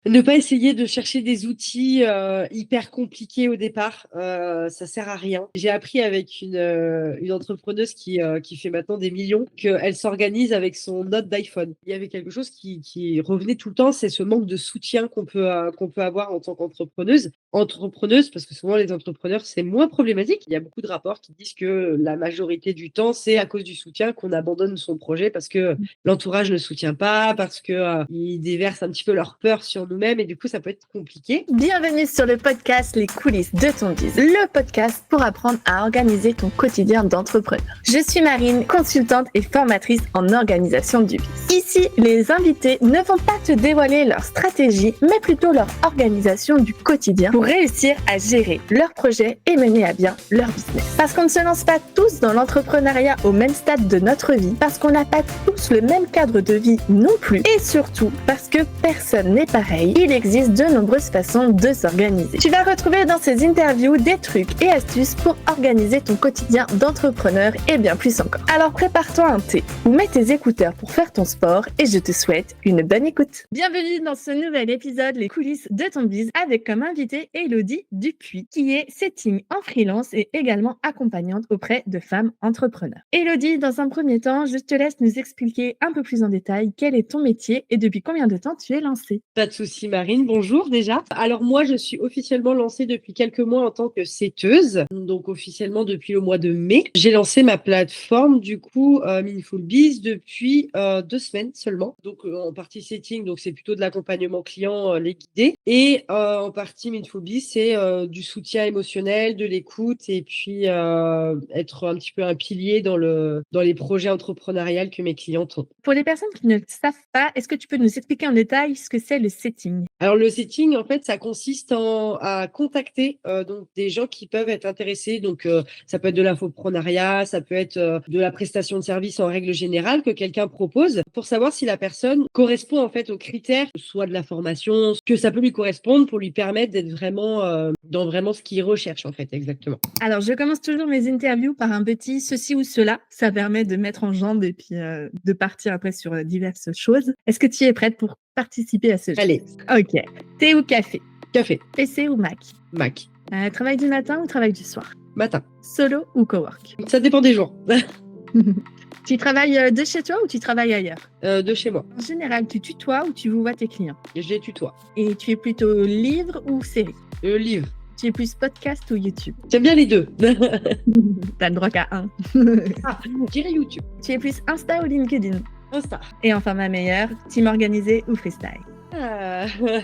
Ne pas essayer de chercher des outils hyper compliqués au départ, ça sert à rien. J'ai appris avec une entrepreneuse qui fait maintenant des millions qu'elle s'organise avec son note d'iPhone. Il y avait quelque chose qui revenait tout le temps, c'est ce manque de soutien qu'on peut avoir en tant qu'entrepreneuse. Entrepreneuse, parce que souvent les entrepreneurs, c'est moins problématique. Il y a beaucoup de rapports qui disent que la majorité du temps, c'est à cause du soutien qu'on abandonne son projet parce que l'entourage ne soutient pas, parce que ils déversent un petit peu leur peur sur nous-mêmes et du coup, ça peut être compliqué. Bienvenue sur le podcast Les coulisses de ton biz, le podcast pour apprendre à organiser ton quotidien d'entrepreneur. Je suis Marine, consultante et formatrice en organisation du biz. Ici, les invités ne vont pas te dévoiler leur stratégie, mais plutôt leur organisation du quotidien pour réussir à gérer leurs projets et mener à bien leur business. Parce qu'on ne se lance pas tous dans l'entrepreneuriat au même stade de notre vie, parce qu'on n'a pas tous le même cadre de vie non plus, et surtout parce que personne n'est pareil, il existe de nombreuses façons de s'organiser. Tu vas retrouver dans ces interviews des trucs et astuces pour organiser ton quotidien d'entrepreneur et bien plus encore. Alors prépare-toi un thé ou mets tes écouteurs pour faire ton sport et je te souhaite une bonne écoute. Bienvenue dans ce nouvel épisode Les coulisses de ton biz avec comme invité Élodie Dupuis qui est setting en freelance et également accompagnante auprès de femmes entrepreneurs. Élodie, dans un premier temps, je te laisse nous expliquer un peu plus en détail quel est ton métier et depuis combien de temps tu es lancée. Pas de souci, Marine. Bonjour déjà. Alors moi, je suis officiellement lancée depuis quelques mois en tant que setteuse, donc officiellement depuis le mois de mai. J'ai lancé ma plateforme du coup Meaningful Biz depuis 2 semaines seulement. Donc en partie setting, donc c'est plutôt de l'accompagnement client, les guider, et en partie Meaningful Biz, c'est du soutien émotionnel, de l'écoute et puis être un petit peu un pilier dans les projets entrepreneuriaux que mes clientes ont. Pour les personnes qui ne le savent pas, est-ce que tu peux nous expliquer en détail ce que c'est le setting? Alors le setting, en fait, ça consiste à contacter donc des gens qui peuvent être intéressés. Donc ça peut être de l'infoprenariat, ça peut être de la prestation de service en règle générale que quelqu'un propose pour savoir si la personne correspond en fait aux critères, soit de la formation, que ça peut lui correspondre pour lui permettre d'être vraiment dans vraiment ce qu'il recherche en fait exactement. Alors, je commence toujours mes interviews par un petit ceci ou cela. Ça permet de mettre en jambe et puis de partir après sur diverses choses. Est-ce que tu es prête pour participer à ce jeu? Allez, Ok. Thé ou café? café, PC ou Mac? Mac, Travail du matin ou travail du soir? matin. Solo ou cowork? Ça dépend des jours. Tu travailles de chez toi ou tu travailles ailleurs? De chez moi. En général, tu tutoies ou tu vous vois tes clients? Je les tutoie. Et tu es plutôt livre ou série? Livre. Tu es plus podcast ou YouTube? J'aime bien les deux. T'as le droit qu'à un. Je dirais YouTube. Tu es plus Insta ou LinkedIn? Insta. Et enfin, ma meilleure, team organisé ou freestyle? Ah, Team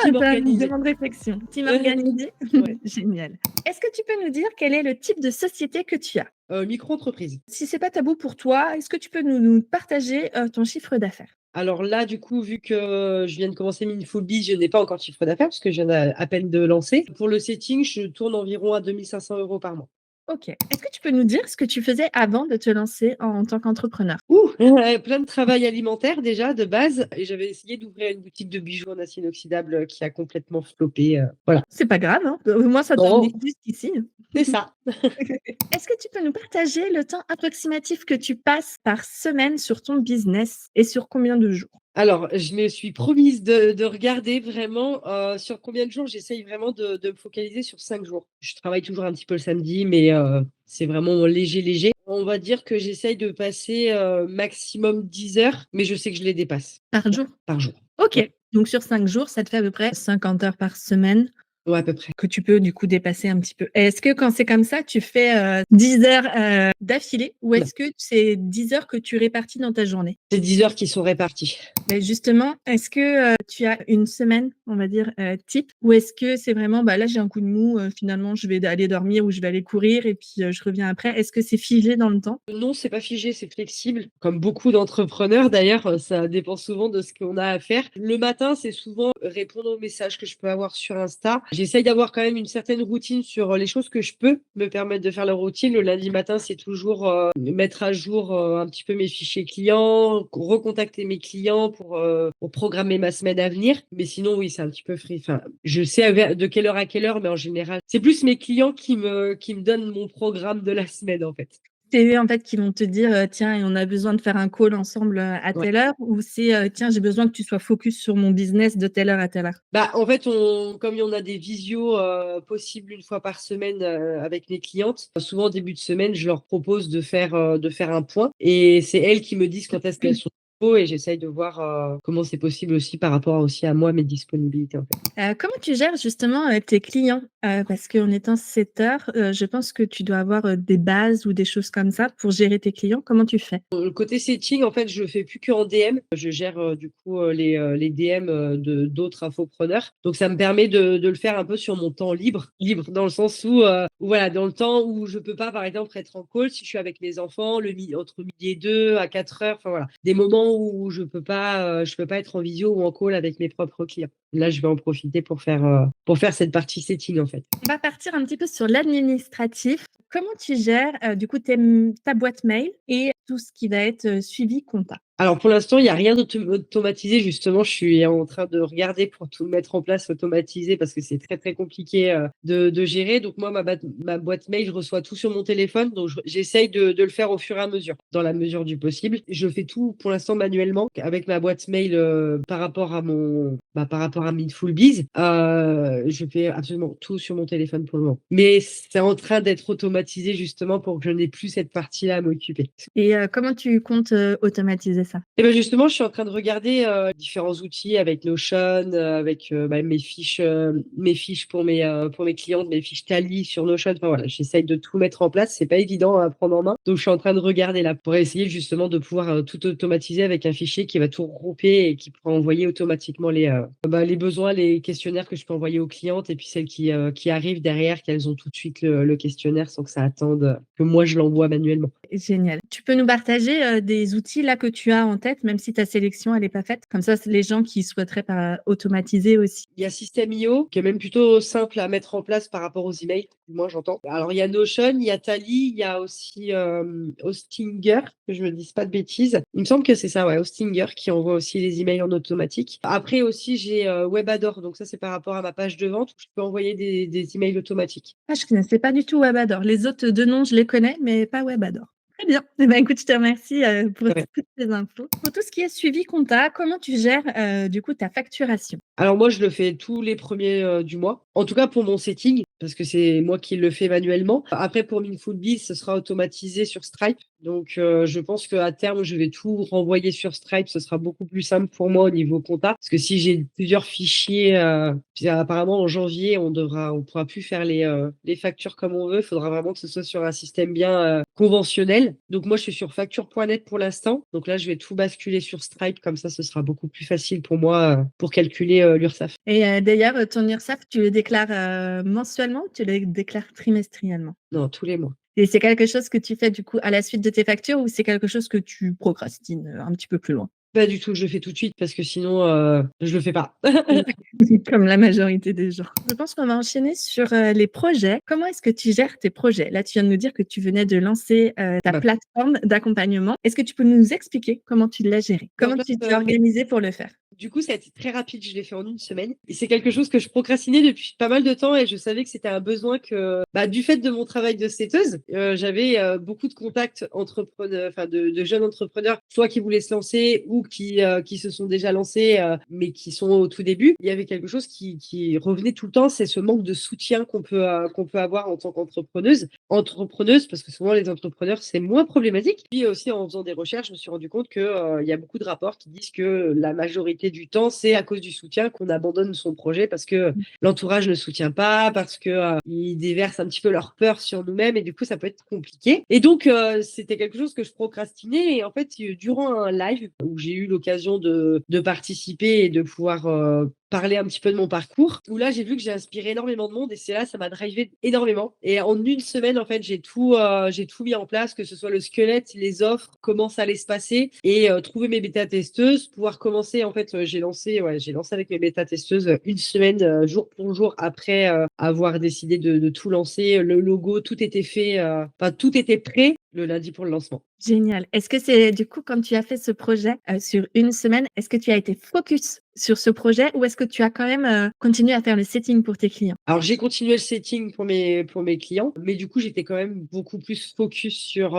team organisé. demande réflexion. Team organisé? Ouais. Génial. Est-ce que tu peux nous dire quel est le type de société que tu as? Micro-entreprise. Si c'est pas tabou pour toi, est-ce que tu peux nous partager ton chiffre d'affaires? Alors là, du coup, vu que je viens de commencer Meaningful Biz, je n'ai pas encore de chiffre d'affaires parce que je viens à peine de lancer. Pour le setting, je tourne environ à 2500 euros par mois. Ok. Est-ce que tu peux nous dire ce que tu faisais avant de te lancer en tant qu'entrepreneur? Plein de travail alimentaire déjà de base. Et j'avais essayé d'ouvrir une boutique de bijoux en acier inoxydable qui a complètement floppé. Voilà. C'est pas grave, hein. Moi, ça Non. t'en est jusqu'ici. C'est ça. Est-ce que tu peux nous partager le temps approximatif que tu passes par semaine sur ton business et sur combien de jours? Alors, je me suis promise de regarder vraiment sur combien de jours. J'essaye vraiment de me focaliser sur 5 jours. Je travaille toujours un petit peu le samedi, mais c'est vraiment léger, léger. On va dire que j'essaye de passer maximum 10 heures, mais je sais que je les dépasse Par jour? par jour. Ok. Donc sur 5 jours, ça te fait à peu près 50 heures par semaine Ouais, à peu près. que tu peux du coup dépasser un petit peu. Est-ce que quand c'est comme ça, tu fais 10 heures d'affilée ou Non, est-ce que c'est 10 heures que tu répartis dans ta journée? c'est 10 heures qui sont réparties. Mais justement, est-ce que tu as une semaine, on va dire, type, ou est-ce que c'est vraiment, bah là j'ai un coup de mou, finalement je vais aller dormir ou je vais aller courir et puis je reviens après. Est-ce que c'est figé dans le temps? Non, c'est pas figé, c'est flexible. Comme beaucoup d'entrepreneurs d'ailleurs, ça dépend souvent de ce qu'on a à faire. Le matin, c'est souvent répondre aux messages que je peux avoir sur Insta. J'essaye d'avoir quand même une certaine routine sur les choses que je peux me permettre de faire la routine. Le lundi matin, c'est toujours mettre à jour un petit peu mes fichiers clients, recontacter mes clients pour programmer ma semaine à venir. Mais sinon, oui, c'est un petit peu free. Enfin, je sais de quelle heure à quelle heure, mais en général, c'est plus mes clients qui me donnent mon programme de la semaine en fait. C'est eux, en fait, qui vont te dire, «Tiens, on a besoin de faire un call ensemble, à Ouais. telle heure» ou c'est, «Tiens, j'ai besoin que tu sois focus sur mon business de telle heure à telle heure»? Bah, en fait, comme on a des visios possibles une fois par semaine avec les clientes, souvent au début de semaine, je leur propose de faire un point et c'est elles qui me disent quand est-ce qu'elles sont dispo et j'essaye de voir comment c'est possible aussi par rapport aussi à moi, mes disponibilités en fait. Comment tu gères justement, tes clients? Parce qu'en étant setteur, je pense que tu dois avoir, des bases ou des choses comme ça pour gérer tes clients. Comment tu fais? Le côté setting, en fait, je le fais plus qu'en DM. Je gère du coup les DM de d'autres infopreneurs. Donc ça me permet de le faire un peu sur mon temps libre, libre dans le sens où, voilà, dans le temps où je peux pas, par exemple, être en call si je suis avec mes enfants, entre midi et deux, à 4 heures, enfin voilà, des moments où je peux pas être en visio ou en call avec mes propres clients. Là, je vais en profiter pour faire cette partie setting en fait. On va partir un petit peu sur l'administratif. Comment tu gères, du coup, ta boîte mail et tout ce qui va être, suivi compta? Alors pour l'instant, il y a rien d'automatisé justement. Je suis en train de regarder pour tout mettre en place automatisé parce que c'est très, très compliqué, de gérer. Donc moi, ma boîte mail, je reçois tout sur mon téléphone, donc j'essaye de le faire au fur et à mesure, dans la mesure du possible. Je fais tout pour l'instant manuellement avec ma boîte mail, par rapport à Mindful Biz. Je fais absolument tout sur mon téléphone pour le moment. Mais c'est en train d'être automatisé justement pour que je n'ai plus cette partie-là à m'occuper. Et comment tu comptes, automatiser ça? Et ben justement, je suis en train de regarder différents outils avec Notion, avec mes fiches pour mes clientes, mes fiches Tally sur Notion. Enfin voilà, j'essaye de tout mettre en place. C'est pas évident à prendre en main. Donc je suis en train de regarder là pour essayer justement de pouvoir tout automatiser avec un fichier qui va tout regrouper et qui pourra envoyer automatiquement les besoins, les questionnaires que je peux envoyer aux clientes et puis celles qui arrivent derrière, qu'elles ont tout de suite le questionnaire sans que ça attende que moi je l'envoie manuellement. Génial. Tu peux nous partager, des outils là que tu as en tête, même si ta sélection elle est pas faite? Comme ça, c'est les gens qui souhaiteraient automatiser aussi. Il y a System.io qui est même plutôt simple à mettre en place par rapport aux emails, moi j'entends. Alors il y a Notion, il y a Tally, il y a aussi Hostinger, que je me dise pas de bêtises. Il me semble que c'est ça, ouais, Hostinger qui envoie aussi les emails en automatique. Après aussi j'ai Webador, donc ça c'est par rapport à ma page de vente où je peux envoyer des emails automatiques. Ah, je connaissais pas du tout Webador. Les autres 2 noms, je les connais, mais pas Webador. Très bien. Eh ben, écoute, je te remercie, pour Ouais. toutes ces infos. Pour tout ce qui est suivi compta, comment tu gères, du coup, ta facturation? Alors moi, je le fais tous les premiers du mois. En tout cas pour mon setting, parce que c'est moi qui le fais manuellement. Après pour Mindful Biz, ce sera automatisé sur Stripe. Donc je pense qu'à terme, je vais tout renvoyer sur Stripe. Ce sera beaucoup plus simple pour moi au niveau compta. Parce que si j'ai plusieurs fichiers, puis apparemment en janvier, on pourra plus faire les factures comme on veut. Il faudra vraiment que ce soit sur un système bien conventionnel. Donc moi, je suis sur facture.net pour l'instant. Donc là, je vais tout basculer sur Stripe. Comme ça, ce sera beaucoup plus facile pour moi pour calculer l'URSSAF. Et d'ailleurs, ton URSSAF, tu le déclares, mensuellement ou tu le déclares trimestriellement? Non, tous les mois. Et c'est quelque chose que tu fais, du coup, à la suite de tes factures ou c'est quelque chose que tu procrastines, un petit peu plus loin? Pas du tout, je le fais tout de suite parce que sinon, je le fais pas. Comme la majorité des gens. Je pense qu'on va enchaîner sur, les projets. Comment est-ce que tu gères tes projets? Là, tu viens de nous dire que tu venais de lancer, ta Bah, plateforme d'accompagnement. Est-ce que tu peux nous expliquer comment tu l'as gérée? en Comment place, tu t'es organisée pour le faire? du coup, ça a été très rapide, je l'ai fait en une semaine et c'est quelque chose que je procrastinais depuis pas mal de temps et je savais que c'était un besoin du fait de mon travail de setteuse, j'avais, beaucoup de contacts entrepreneurs, enfin de jeunes entrepreneurs, soit qui voulaient se lancer ou qui se sont déjà lancés, mais qui sont au tout début. Il y avait quelque chose qui revenait tout le temps, c'est ce manque de soutien qu'on peut avoir en tant qu'entrepreneuse, parce que souvent les entrepreneurs, c'est moins problématique. Puis aussi en faisant des recherches, je me suis rendu compte il y a beaucoup de rapports qui disent que la majorité du temps, c'est à cause du soutien qu'on abandonne son projet parce que l'entourage ne soutient pas, parce que ils déversent un petit peu leur peur sur nous-mêmes et du coup, ça peut être compliqué. Et donc, c'était quelque chose que je procrastinais. Et en fait, durant un live où j'ai eu l'occasion de participer et de pouvoir parler un petit peu de mon parcours, où là, j'ai vu que j'ai inspiré énormément de monde et c'est là, ça m'a drivé énormément. Et en une semaine, en fait, j'ai tout mis en place, que ce soit le squelette, les offres, comment ça allait se passer et trouver mes bêta-testeuses, pouvoir commencer. En fait, j'ai lancé avec mes bêta-testeuses une semaine, jour pour jour après avoir décidé de tout lancer. Le logo, tout était fait, enfin, tout était prêt le lundi pour le lancement. Génial. Est-ce que c'est du coup, quand tu as fait ce projet, sur une semaine, est-ce que tu as été focus sur ce projet ou est-ce que tu as quand même continué à faire le setting pour tes clients? Alors j'ai continué le setting pour mes clients, mais du coup, j'étais quand même beaucoup plus focus sur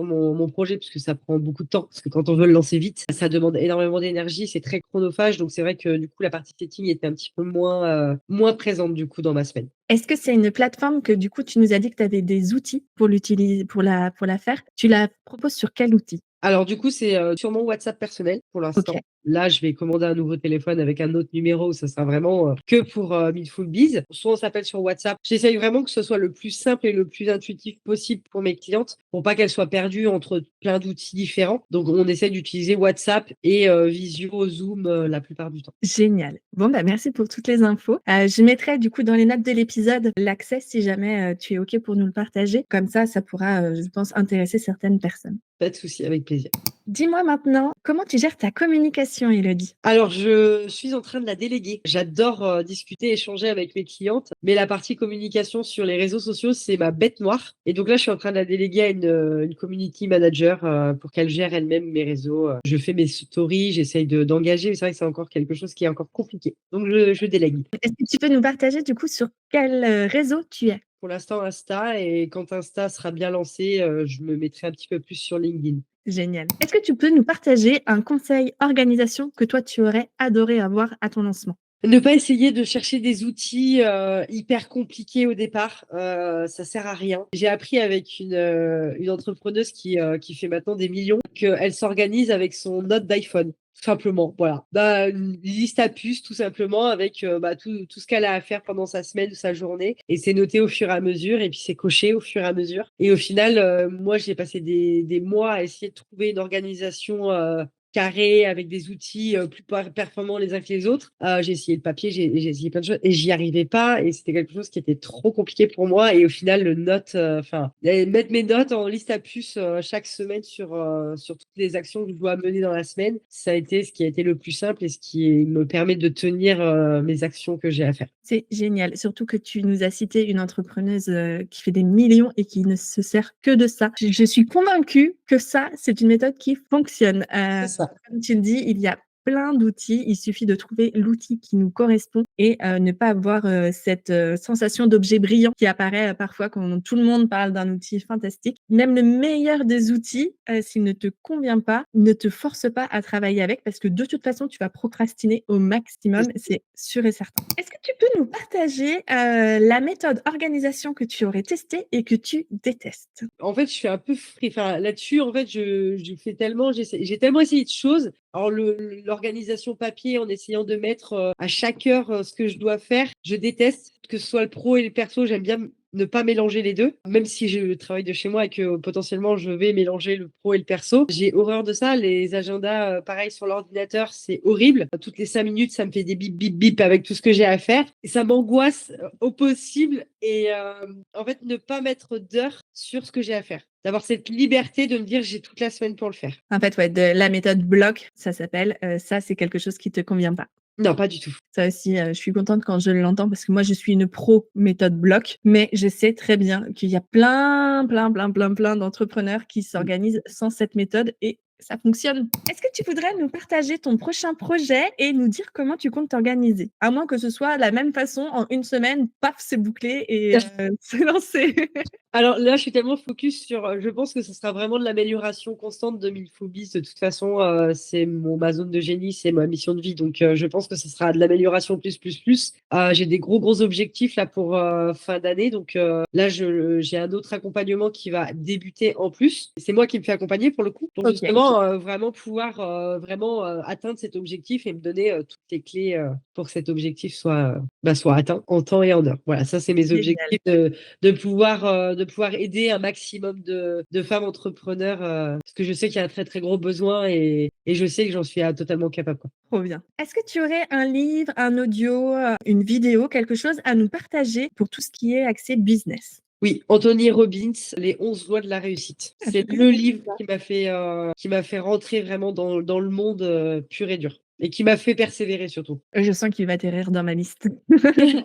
mon projet parce que ça prend beaucoup de temps. Parce que quand on veut le lancer vite, ça demande énormément d'énergie, c'est très chronophage. Donc c'est vrai que du coup, la partie setting était un petit peu moins présente du coup dans ma semaine. Est-ce que c'est une plateforme que du coup tu nous as dit que tu avais des outils pour l'utiliser pour la faire? Tu la proposes sur quel outil? Alors du coup, c'est, sur mon WhatsApp personnel pour OK, l'instant. Là, je vais commander un nouveau téléphone avec un autre numéro, ça sera vraiment, que pour, Mindful Biz. Soit on s'appelle sur WhatsApp. J'essaye vraiment que ce soit le plus simple et le plus intuitif possible pour mes clientes, pour pas qu'elles soient perdues entre plein d'outils différents. Donc on essaie d'utiliser WhatsApp et Visio, Zoom, la plupart du temps. génial. Bon, bah, merci pour toutes les infos. Je mettrai du coup dans les notes de l'épisode l'accès si jamais, tu es OK pour nous le partager. Comme ça pourra, je pense intéresser certaines personnes. Pas de souci, avec plaisir. Dis-moi maintenant, comment tu gères ta communication, Élodie? Alors, je suis en train de la déléguer. J'adore, discuter, échanger avec mes clientes, mais la partie communication sur les réseaux sociaux, c'est ma bête noire et donc là, je suis en train de la déléguer à une community manager, pour qu'elle gère elle-même mes réseaux. Je fais mes stories, j'essaye d'engager, mais c'est vrai que c'est encore quelque chose qui est encore compliqué. Donc je délègue. Est-ce que tu peux nous partager du coup sur quel, réseau tu es? Pour l'instant, Insta et quand Insta sera bien lancé, je me mettrai un petit peu plus sur LinkedIn. Génial. Est-ce que tu peux nous partager un conseil organisation que toi tu aurais adoré avoir à ton lancement? Ne pas essayer de chercher des outils, hyper compliqués au départ, ça sert à rien. J'ai appris avec une entrepreneuse qui fait maintenant des millions, qu'elle s'organise avec son note d'iPhone, tout simplement, voilà. Bah, une liste à puces tout simplement avec, bah, tout ce qu'elle a à faire pendant sa semaine ou sa journée et c'est noté au fur et à mesure et puis c'est coché au fur et à mesure et au final, moi j'ai passé des mois à essayer de trouver une organisation, carré avec des outils, plus performants les uns que les autres. J'ai essayé le papier, j'ai essayé plein de choses et j'y arrivais pas et c'était quelque chose qui était trop compliqué pour moi et au final le note, enfin, mettre mes notes en liste à puces, chaque semaine sur toutes les actions que je dois mener dans la semaine, ça a été ce qui a été le plus simple et ce qui me permet de tenir, mes actions que j'ai à faire. C'est génial, surtout que tu nous as cité une entrepreneuse, qui fait des millions et qui ne se sert que de ça. Je suis convaincue que ça, c'est une méthode qui fonctionne. C'est ça. Comme tu le dis, il y a plein d'outils, il suffit de trouver l'outil qui nous correspond et ne pas avoir, cette, sensation d'objet brillant qui apparaît, parfois quand tout le monde parle d'un outil fantastique. Même le meilleur des outils, s'il ne te convient pas, ne te force pas à travailler avec parce que de toute façon, tu vas procrastiner au maximum, c'est sûr et certain. Est-ce que tu peux nous partager, la méthode organisation que tu aurais testée et que tu détestes? En fait, je suis un peu enfin, là-dessus, en fait, je fais tellement j'ai tellement essayé de choses. Alors l'organisation papier en essayant de mettre, à chaque heure, ce que je dois faire, je déteste. Que ce soit le pro et le perso, j'aime bien ne pas mélanger les 2. Même si je travaille de chez moi et que potentiellement je vais mélanger le pro et le perso. J'ai horreur de ça. Les agendas, pareil sur l'ordinateur, c'est horrible. Toutes les 5 minutes, ça me fait des bip, bip, bip avec tout ce que j'ai à faire et ça m'angoisse, au possible et en fait, ne pas mettre d'heures sur ce que j'ai à faire. D'avoir cette liberté de me dire: «J'ai toute la semaine pour le faire». En fait, ouais, de la méthode bloc, ça s'appelle, ça, c'est quelque chose qui te convient pas. Non, pas du tout. Ça aussi, je suis contente quand je l'entends parce que moi, je suis une pro méthode bloc, mais je sais très bien qu'il y a plein d'entrepreneurs qui s'organisent sans cette méthode et ça fonctionne. Est-ce que tu voudrais nous partager ton prochain projet et nous dire comment tu comptes t'organiser? À moins que ce soit la même façon, en une semaine, paf, c'est bouclé et c'est lancé. Alors là, je suis tellement focus sur, je pense que ce sera vraiment de l'amélioration constante de Milphobie. De toute façon, c'est ma zone de génie, c'est ma mission de vie. Donc, je pense que ce sera de l'amélioration plus, plus, plus. J'ai des gros objectifs là pour fin d'année. Donc là, j'ai un autre accompagnement qui va débuter en plus. C'est moi qui me fais accompagner pour le coup. Donc OK. justement, vraiment pouvoir vraiment atteindre cet objectif et me donner toutes les clés pour que cet objectif soit atteint en temps et en heure. Voilà, ça, c'est mes Génial. objectifs de pouvoir aider un maximum de femmes entrepreneurs, parce que je sais qu'il y a un très, très gros besoin et je sais que j'en suis, totalement capable, quoi. Trop bien. Est-ce que tu aurais un livre, un audio, une vidéo, quelque chose à nous partager pour tout ce qui est accès business? Oui, Anthony Robbins, Les 11 lois de la réussite. Ah, je C'est le connaissais livre pas. qui m'a fait rentrer vraiment dans le monde, pur et dur. et qui m'a fait persévérer surtout. Je sens qu'il va atterrir dans ma liste.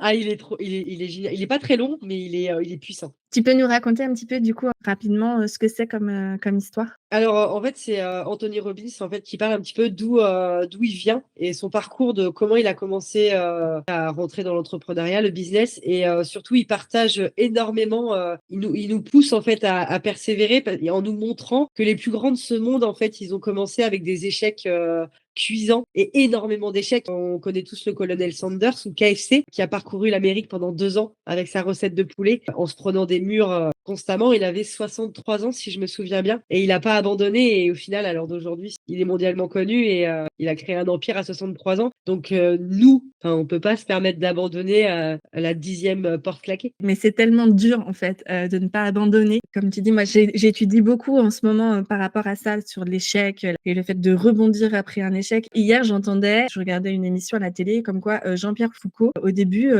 Ah, il est génial. Il est pas très long, mais il est puissant. Tu peux nous raconter un petit peu, du coup, rapidement, ce que c'est comme histoire? Alors, en fait, c'est, Anthony Robbins, en fait, qui parle un petit peu d'où il vient et son parcours de comment il a commencé, à rentrer dans l'entrepreneuriat, le business et surtout, il partage énormément, il nous pousse, en fait, à persévérer et en nous montrant que les plus grands de ce monde, en fait, ils ont commencé avec des échecs, cuisants et énormément d'échecs. On connaît tous le colonel Sanders ou KFC, qui a parcouru l'Amérique pendant 2 ans avec sa recette de poulet en se prenant des murs, constamment. Il avait 63 ans, si je me souviens bien, et il n'a pas abandonné. Et au final, à l'heure d'aujourd'hui, il est mondialement connu et il a créé un empire à 63 ans. Donc nous, on peut pas se permettre d'abandonner à la 10e porte claquée. Mais c'est tellement dur, en fait, de ne pas abandonner. Comme tu dis, moi, j'étudie beaucoup en ce moment par rapport à ça, sur l'échec et le fait de rebondir après un échec. Hier, je regardais une émission à la télé, comme quoi Jean-Pierre Foucault, au début,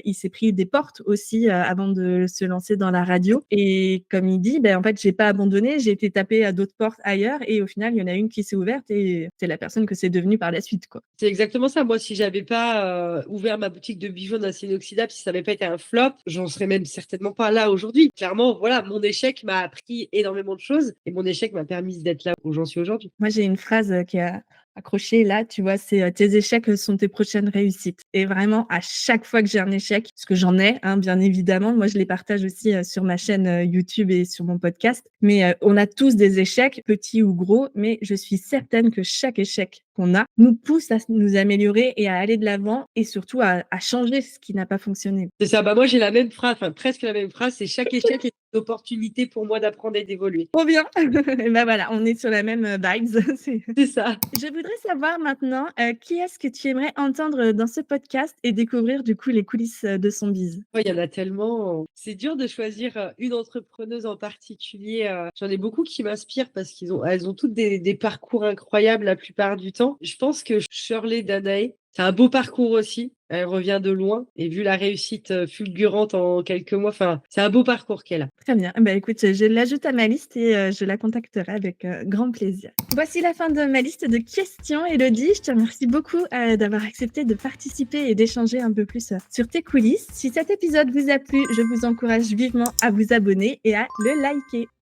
il s'est pris des portes aussi avant de se lancer dans la radio. Et comme il dit, ben, en fait, j'ai pas abandonné, j'ai été taper à d'autres portes ailleurs et au final, il y en a une qui s'est ouverte et c'est la personne que c'est devenu par la suite, quoi. C'est exactement ça. Moi, si j'avais pas ouvert ma boutique de bijoux en acier inoxydable, si ça n'avait pas été un flop, j'en serais même certainement pas là aujourd'hui. Clairement, voilà, mon échec m'a appris énormément de choses et mon échec m'a permis d'être là où j'en suis aujourd'hui. Moi, j'ai une phrase qui est accrochée là, tu vois, c'est tes échecs sont tes prochaines réussites. Et vraiment, à chaque fois que j'ai un échec, parce que j'en ai, hein, bien évidemment, moi, je les partage aussi sur ma chaîne YouTube et sur mon podcast. Mais on a tous des échecs, petits ou gros, mais je suis certaine que chaque échec qu'on a nous pousse à nous améliorer et à aller de l'avant et surtout à changer ce qui n'a pas fonctionné. C'est ça. Bah, moi, j'ai la même phrase, enfin, presque la même phrase. C'est chaque échec est une opportunité pour moi d'apprendre et d'évoluer. Trop bien. Et ben voilà, on est sur la même vibes. C'est ça. Je voudrais savoir maintenant, qui est-ce que tu aimerais entendre dans ce podcast et découvrir du coup les coulisses, de son biz? Ouais, il y en a tellement. C'est dur de choisir une entrepreneuse en particulier. J'en ai beaucoup qui m'inspirent parce elles ont toutes des parcours incroyables la plupart du temps. Je pense que Shirley Danae, c'est un beau parcours aussi. Elle revient de loin et vu la réussite fulgurante en quelques mois, enfin, c'est un beau parcours qu'elle a. Très bien. Bah, écoute, je l'ajoute à ma liste et je la contacterai avec, grand plaisir. Voici la fin de ma liste de questions, Élodie. Je te remercie beaucoup, d'avoir accepté de participer et d'échanger un peu plus, sur tes coulisses. Si cet épisode vous a plu, je vous encourage vivement à vous abonner et à le liker.